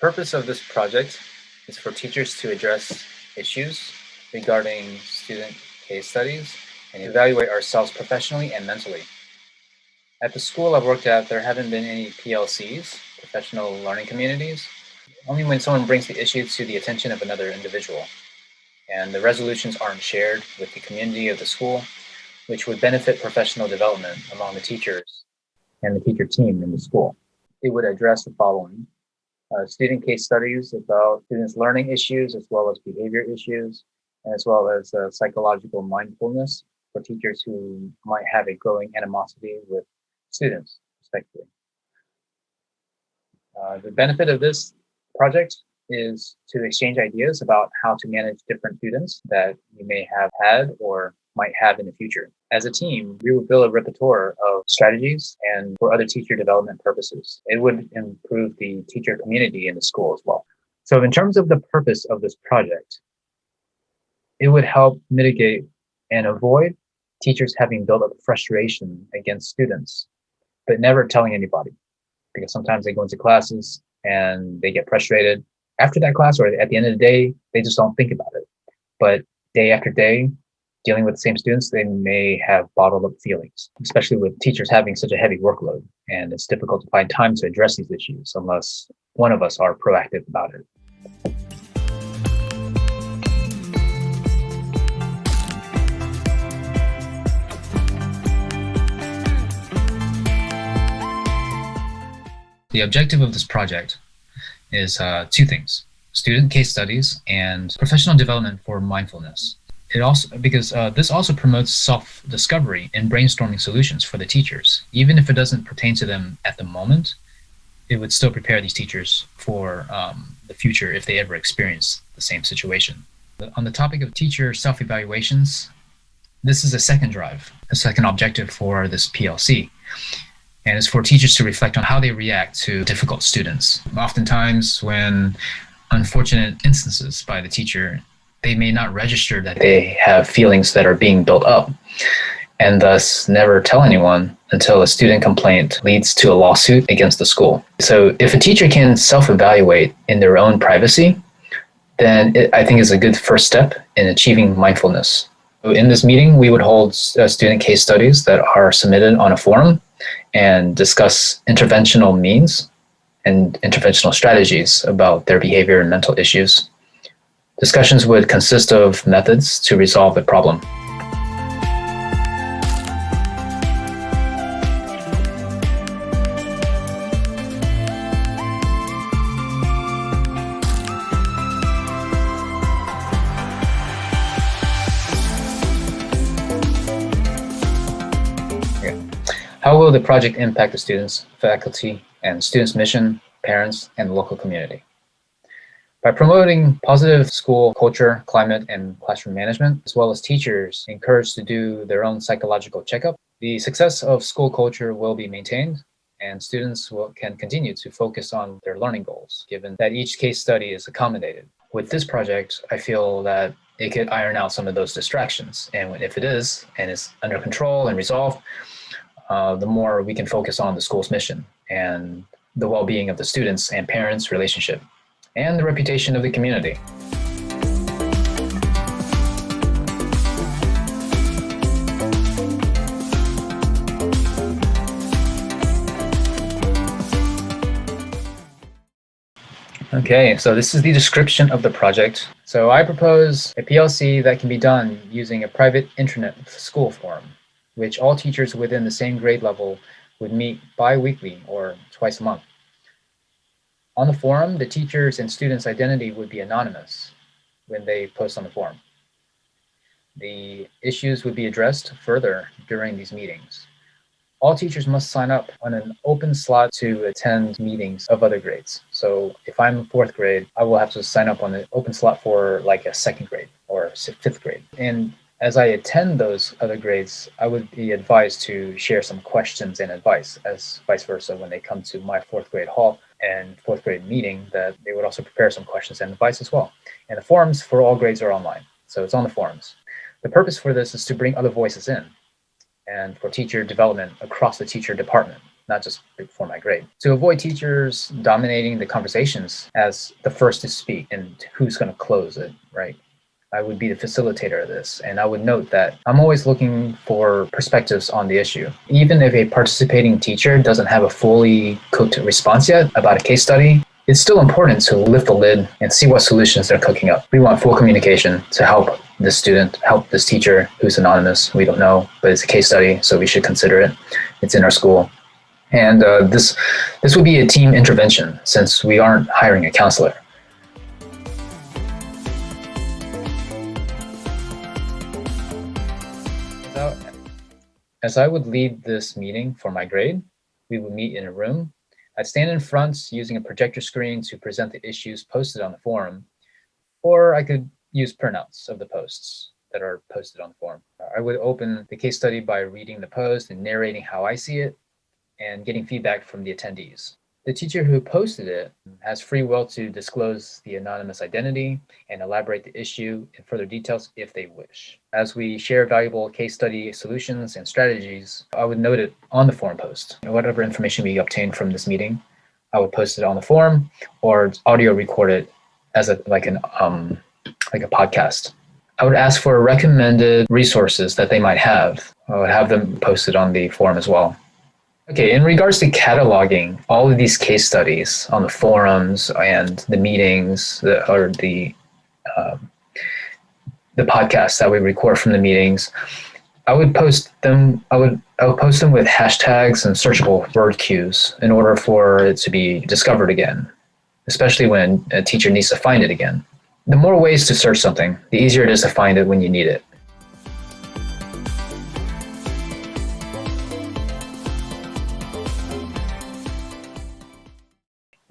purpose of this project is for teachers to address issues regarding student case studies and evaluate ourselves professionally and mentally. At the school I've worked at, there haven't been any PLCs, professional learning communities, only when someone brings the issue to the attention of another individual. And the resolutions aren't shared with the community of the school, which would benefit professional development among the teachers and the teacher team in the school. It would address the following: student case studies about students' learning issues, as well as behavior issues, as well as psychological mindfulness for teachers who might have a growing animosity with students, respectively. The benefit of this project is to exchange ideas about how to manage different students that you may have had or might have in the future. As a team, we will build a repertoire of strategies and for other teacher development purposes. It would improve the teacher community in the school as well. So in terms of the purpose of this project, it would help mitigate and avoid teachers having built up frustration against students, but never telling anybody, because sometimes they go into classes and they get frustrated after that class, or at the end of the day, they just don't think about it. But day after day, dealing with the same students, they may have bottled up feelings, especially with teachers having such a heavy workload. And it's difficult to find time to address these issues unless one of us are proactive about it. The objective of this project is two things: student case studies and professional development for mindfulness. It also, because this also promotes self-discovery and brainstorming solutions for the teachers. Even if it doesn't pertain to them at the moment, it would still prepare these teachers for the future if they ever experience the same situation. On the topic of teacher self-evaluations, this is a second objective for this PLC. And it's for teachers to reflect on how they react to difficult students. Oftentimes, when unfortunate instances by the teacher, they may not register that they have feelings that are being built up, and thus never tell anyone until a student complaint leads to a lawsuit against the school. So if a teacher can self-evaluate in their own privacy, then I think is a good first step in achieving mindfulness. So in this meeting, we would hold student case studies that are submitted on a forum and discuss interventional means and interventional strategies about their behavior and mental issues. Discussions would consist of methods to resolve the problem. How will the project impact the students, faculty, and students' mission, parents, and the local community? By promoting positive school culture, climate, and classroom management, as well as teachers encouraged to do their own psychological checkup, the success of school culture will be maintained, and students can continue to focus on their learning goals, given that each case study is accommodated. With this project, I feel that it could iron out some of those distractions, and if it is, and is under control and resolved, the more we can focus on the school's mission and the well-being of the students and parents' relationship, and the reputation of the community. Okay, so this is the description of the project. So I propose a PLC that can be done using a private intranet school forum, which all teachers within the same grade level would meet bi-weekly or twice a month. On the forum, the teachers' and students' identity would be anonymous when they post on the forum. The issues would be addressed further during these meetings. All teachers must sign up on an open slot to attend meetings of other grades. So if I'm fourth grade, I will have to sign up on an open slot for like a second grade or fifth grade. And as I attend those other grades, I would be advised to share some questions and advice, as vice versa when they come to my fourth grade hall and fourth grade meeting, that they would also prepare some questions and advice as well. And the forums for all grades are online, so it's on the forums. The purpose for this is to bring other voices in and for teacher development across the teacher department. not just before my grade. To avoid teachers dominating the conversations as the first to speak and who's going to close it, right? I would be the facilitator of this, and I would note that I'm always looking for perspectives on the issue. Even if a participating teacher doesn't have a fully cooked response yet about a case study, it's still important to lift the lid and see what solutions they're cooking up. We want full communication to help this student, help this teacher who's anonymous. We don't know, but it's a case study, so we should consider it. It's in our school. And this would be a team intervention since we aren't hiring a counselor. As I would lead this meeting for my grade, we would meet in a room. I'd stand in front using a projector screen to present the issues posted on the forum, or I could use printouts of the posts that are posted on the forum. I would open the case study by reading the post and narrating how I see it and getting feedback from the attendees. The teacher who posted it has free will to disclose the anonymous identity and elaborate the issue in further details if they wish. As we share valuable case study solutions and strategies, I would note it on the forum post. Whatever information we obtain from this meeting, I would post it on the forum or audio record it as like a podcast. I would ask for recommended resources that they might have. I would have them posted on the forum as well. Okay, in regards to cataloging all of these case studies on the forums and the meetings or the podcasts that we record from the meetings, I would post them. I would post them with hashtags and searchable word queues in order for it to be discovered again, especially when a teacher needs to find it again. The more ways to search something, the easier it is to find it when you need it.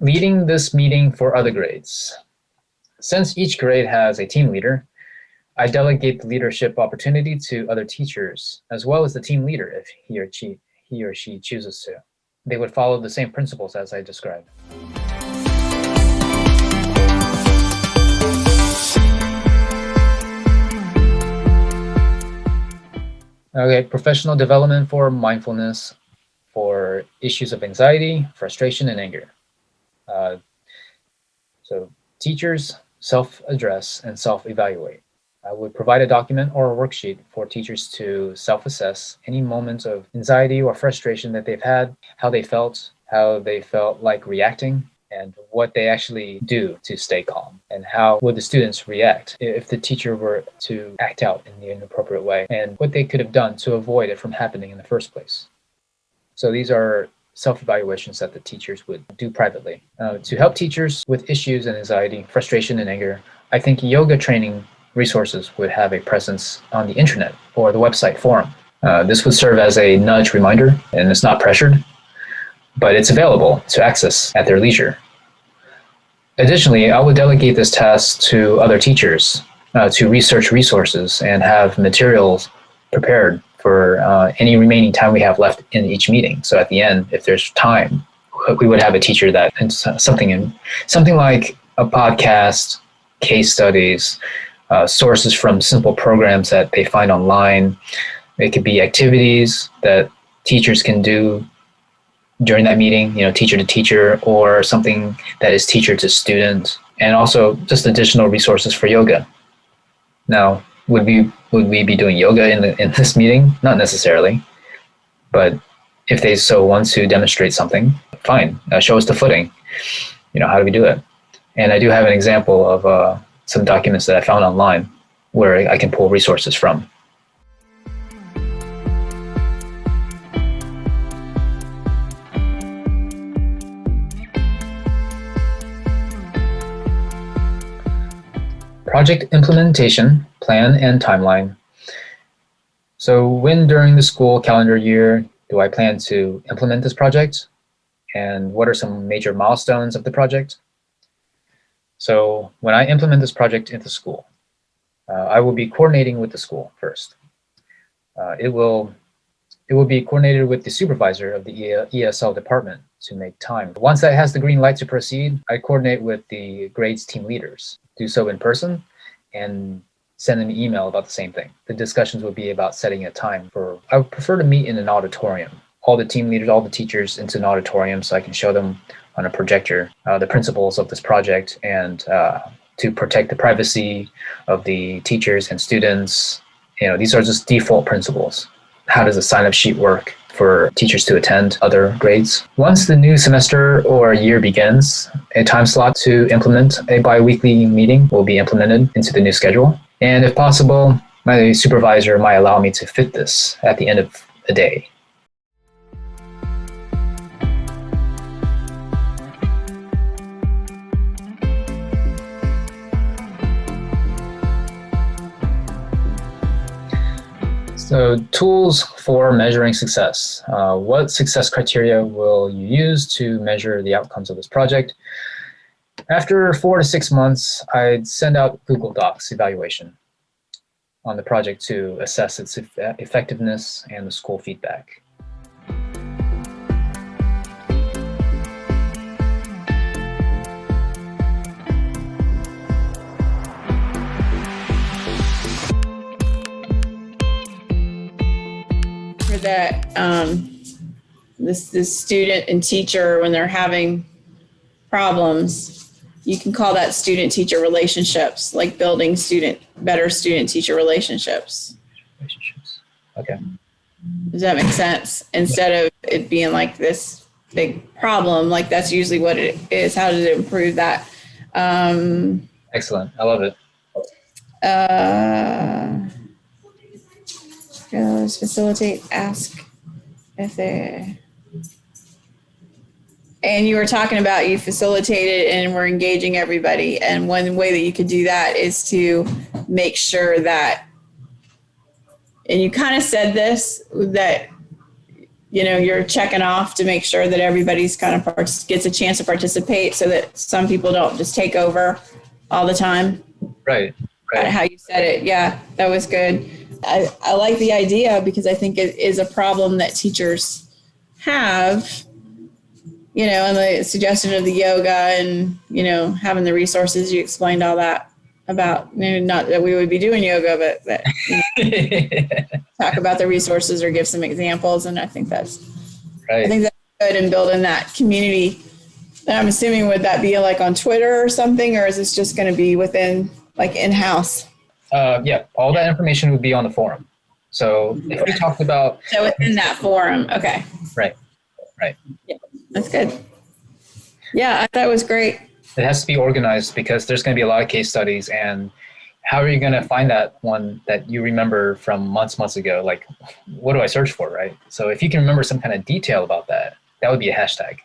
Leading this meeting for other grades. Since each grade has a team leader, I delegate the leadership opportunity to other teachers, as well as the team leader if he or she chooses to. They would follow the same principles as I described. Okay, professional development for mindfulness, for issues of anxiety, frustration, and anger. So teachers self-address and self-evaluate. I would provide a document or a worksheet for teachers to self-assess any moments of anxiety or frustration that they've had, how they felt like reacting, and what they actually do to stay calm, and how would the students react if the teacher were to act out in the inappropriate way, and what they could have done to avoid it from happening in the first place. So these are self-evaluations that the teachers would do privately. To help teachers with issues and anxiety, frustration, and anger, I think yoga training resources would have a presence on the internet or the website forum. This would serve as a nudge reminder, and it's not pressured, but it's available to access at their leisure. Additionally, I would delegate this task to other teachers to research resources and have materials prepared for any remaining time we have left in each meeting. So at the end, if there's time, we would have a teacher that something like a podcast, case studies, sources from simple programs that they find online. It could be activities that teachers can do during that meeting, teacher to teacher, or something that is teacher to student, and also just additional resources for yoga. Now, would we be doing yoga in this meeting? Not necessarily, but if they so want to demonstrate something, fine. Show us the footing. How do we do it? And I do have an example of some documents that I found online where I can pull resources from. Project implementation, plan, and timeline. So when during the school calendar year do I plan to implement this project? And what are some major milestones of the project? So when I implement this project into school, I will be coordinating with the school first. It will be coordinated with the supervisor of the ESL department to make time. Once that has the green light to proceed, I coordinate with the grades team leaders. Do so in person and send an email about the same thing. The discussions would be about setting a time I would prefer to meet in an auditorium all the team leaders, all the teachers into an auditorium so I can show them on a projector the principles of this project and to protect the privacy of the teachers and students. These are just default principles. How does a sign-up sheet work for teachers to attend other grades? Once the new semester or year begins, a time slot to implement a bi-weekly meeting will be implemented into the new schedule. And if possible, my supervisor might allow me to fit this at the end of the day. So tools for measuring success. What success criteria will you use to measure the outcomes of this project? After 4 to 6 months, I'd send out Google Docs evaluation on the project to assess its effectiveness and the school feedback. For that, this student and teacher, when they're having problems, you can call that student-teacher relationships, like building better student-teacher relationships. Okay. Does that make sense? Instead of it being like this big problem, like that's usually what it is. How does it improve that? Excellent. I love it. Facilitate, ask if they... And you were talking about you facilitated and we're engaging everybody. And one way that you could do that is to make sure that, and you kind of said this, that, you're checking off to make sure that everybody's kind of gets a chance to participate so that some people don't just take over all the time. Right. How you said it. Yeah, that was good. I like the idea because I think it is a problem that teachers have. And the suggestion of the yoga and, having the resources, you explained all that about, not that we would be doing yoga, but that talk about the resources or give some examples. And I think that's good in building that community. And I'm assuming, would that be like on Twitter or something, or is this just going to be within like in-house? Yeah, all that information would be on the forum. So if we talked about... So within that forum, okay. Right. Yeah. That's good. Yeah, I thought it was great. It has to be organized because there's going to be a lot of case studies, and how are you going to find that one that you remember from months ago? Like, what do I search for, right? So if you can remember some kind of detail about that, that would be a hashtag.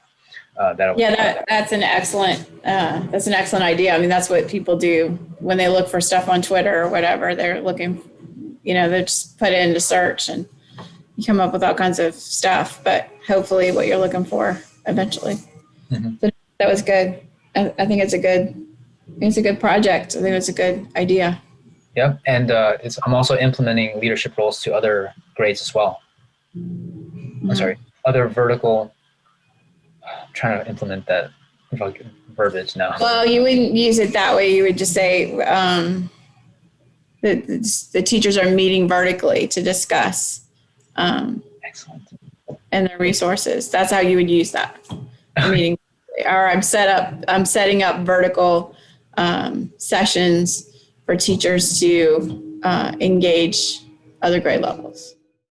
That's an excellent idea. I mean, that's what people do when they look for stuff on Twitter or whatever. They're looking, they just put it into search and you come up with all kinds of stuff, but hopefully what you're looking for eventually. Mm-hmm. So that was good. I think it's a good project. I think it's a good idea. Yep. And I'm also implementing leadership roles to other grades as well. Mm-hmm. Other vertical. I'm trying to implement that verbiage now. Well, you wouldn't use it that way. You would just say the teachers are meeting vertically to discuss Excellent. And their resources. That's how you would use that. Meeting, or I'm setting up vertical sessions for teachers to engage other grade levels.